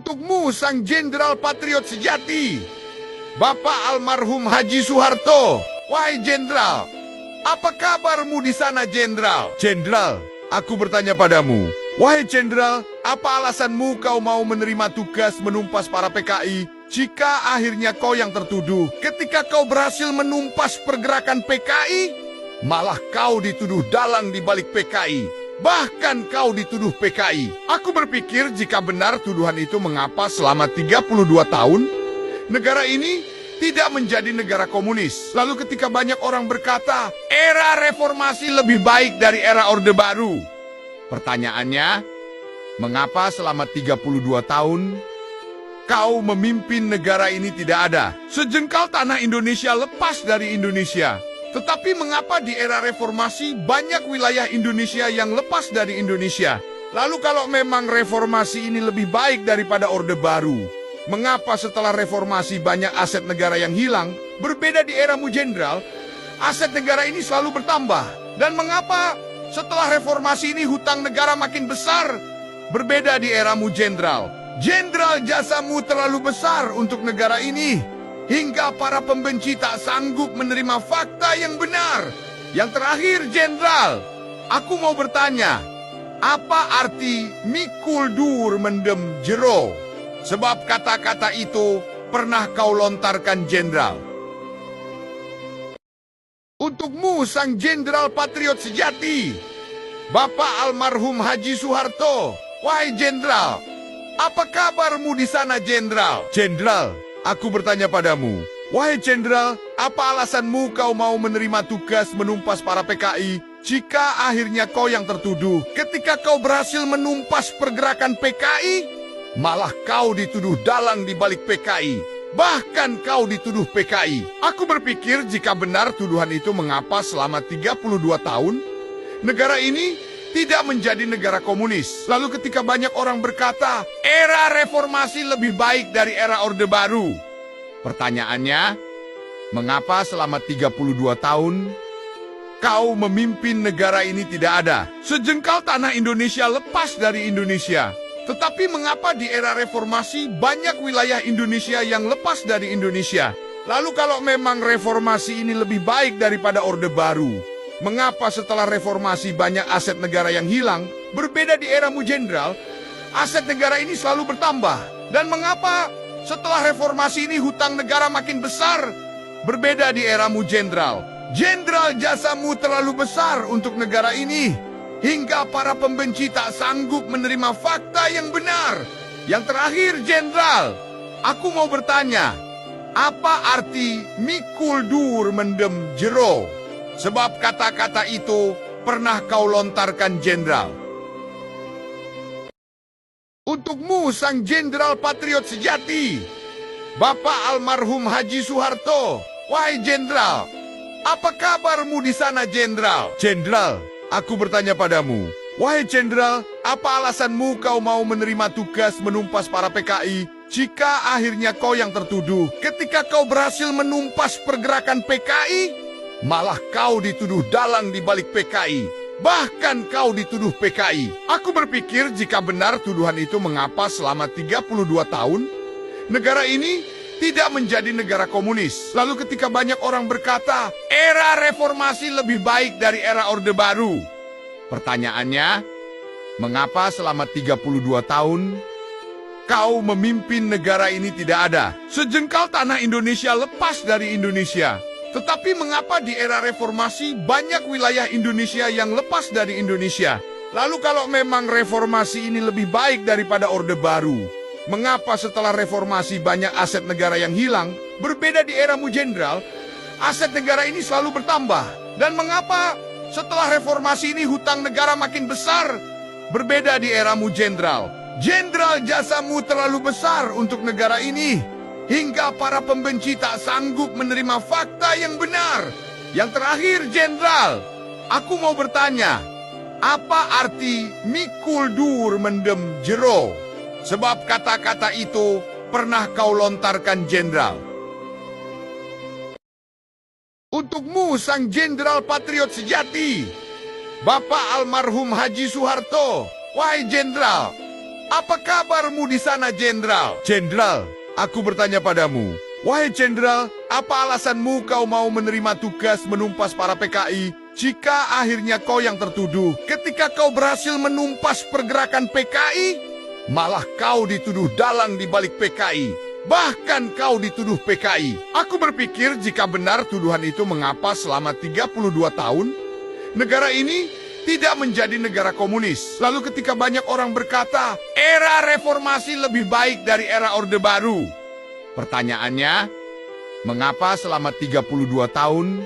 Untukmu sang jenderal patriot sejati, Bapak almarhum Haji Soeharto. Wahai jenderal, apa kabarmu di sana jenderal? Jenderal, aku bertanya padamu. Wahai jenderal, apa alasanmu kau mau menerima tugas menumpas para PKI jika akhirnya kau yang tertuduh? Ketika kau berhasil menumpas pergerakan PKI, malah kau dituduh dalang di balik PKI. Bahkan kau dituduh PKI. Aku berpikir jika benar tuduhan itu, mengapa selama 32 tahun negara ini tidak menjadi negara komunis? Lalu ketika banyak orang berkata era reformasi lebih baik dari era Orde Baru, pertanyaannya, mengapa selama 32 tahun kau memimpin negara ini tidak ada sejengkal tanah Indonesia lepas dari Indonesia? Tetapi mengapa di era reformasi banyak wilayah Indonesia yang lepas dari Indonesia? Lalu kalau memang reformasi ini lebih baik daripada Orde Baru, mengapa setelah reformasi banyak aset negara yang hilang? Berbeda di eramu jenderal, aset negara ini selalu bertambah. Dan mengapa setelah reformasi ini hutang negara makin besar? Berbeda di eramu jenderal. Jenderal, jasamu terlalu besar untuk negara ini, hingga para pembenci tak sanggup menerima fakta yang benar. Yang terakhir jenderal, aku mau bertanya, apa arti mikul dur mendem jero? Sebab kata-kata itu pernah kau lontarkan jenderal. Untukmu sang jenderal patriot sejati, Bapak almarhum Haji Soeharto. Wahai jenderal, apa kabarmu di sana jenderal? Jenderal, aku bertanya padamu. Wahai jenderal, apa alasanmu kau mau menerima tugas menumpas para PKI jika akhirnya kau yang tertuduh? Ketika kau berhasil menumpas pergerakan PKI, malah kau dituduh dalang di balik PKI. Bahkan kau dituduh PKI. Aku berpikir jika benar tuduhan itu, mengapa selama 32 tahun negara ini tidak menjadi negara komunis? Lalu ketika banyak orang berkata era reformasi lebih baik dari era Orde Baru, pertanyaannya, mengapa selama 32 tahun kau memimpin negara ini tidak ada sejengkal tanah Indonesia lepas dari Indonesia? Tetapi mengapa di era reformasi banyak wilayah Indonesia yang lepas dari Indonesia? Lalu kalau memang reformasi ini lebih baik daripada Orde Baru, mengapa setelah reformasi banyak aset negara yang hilang? Berbeda di eramu jenderal, aset negara ini selalu bertambah. Dan mengapa setelah reformasi ini hutang negara makin besar? Berbeda di eramu jenderal. Jenderal, jasamu terlalu besar untuk negara ini, hingga para pembenci tak sanggup menerima fakta yang benar. Yang terakhir jenderal, aku mau bertanya, apa arti mikul dur mendem jero? Sebab kata-kata itu pernah kau lontarkan jenderal. Untukmu sang jenderal patriot sejati, Bapak almarhum Haji Soeharto. Wahai jenderal, apa kabarmu di sana jenderal? Jenderal, aku bertanya padamu. Wahai jenderal, apa alasanmu kau mau menerima tugas menumpas para PKI jika akhirnya kau yang tertuduh? Ketika kau berhasil menumpas pergerakan PKI, malah kau dituduh dalang di balik PKI. Bahkan kau dituduh PKI. Aku berpikir jika benar tuduhan itu, mengapa selama 32 tahun negara ini tidak menjadi negara komunis? Lalu ketika banyak orang berkata era reformasi lebih baik dari era Orde Baru, pertanyaannya, mengapa selama 32 tahun kau memimpin negara ini tidak ada sejengkal tanah Indonesia lepas dari Indonesia? Tetapi mengapa di era reformasi banyak wilayah Indonesia yang lepas dari Indonesia? Lalu kalau memang reformasi ini lebih baik daripada Orde Baru, mengapa setelah reformasi banyak aset negara yang hilang? Berbeda di eramu jenderal, aset negara ini selalu bertambah. Dan mengapa setelah reformasi ini hutang negara makin besar? Berbeda di eramu jenderal. Jenderal, jasamu terlalu besar untuk negara ini, hingga para pembenci tak sanggup menerima fakta yang benar. Yang terakhir jenderal, aku mau bertanya, apa arti mikul dur mendem jero? Sebab kata-kata itu pernah kau lontarkan jenderal. Untukmu sang jenderal patriot sejati, Bapak almarhum Haji Soeharto. Wahai jenderal, Apa kabarmu di sana, Jenderal? Jenderal, aku bertanya padamu. Wahai Jenderal, apa alasanmu kau mau menerima tugas menumpas para PKI jika akhirnya kau yang tertuduh? Ketika kau berhasil menumpas pergerakan PKI, malah kau dituduh dalang di balik PKI. Bahkan kau dituduh PKI. Aku berpikir jika benar tuduhan itu, mengapa selama 32 tahun negara ini tidak menjadi negara komunis. Lalu ketika banyak orang berkata, era reformasi lebih baik dari era Orde Baru. Pertanyaannya, mengapa selama 32 tahun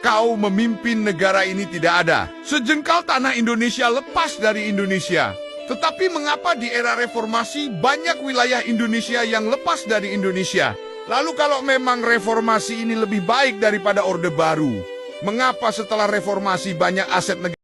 kau memimpin negara ini tidak ada? Sejengkal tanah Indonesia lepas dari Indonesia. Tetapi mengapa di era reformasi banyak wilayah Indonesia yang lepas dari Indonesia? Lalu kalau memang reformasi ini lebih baik daripada Orde Baru, mengapa setelah reformasi banyak aset negara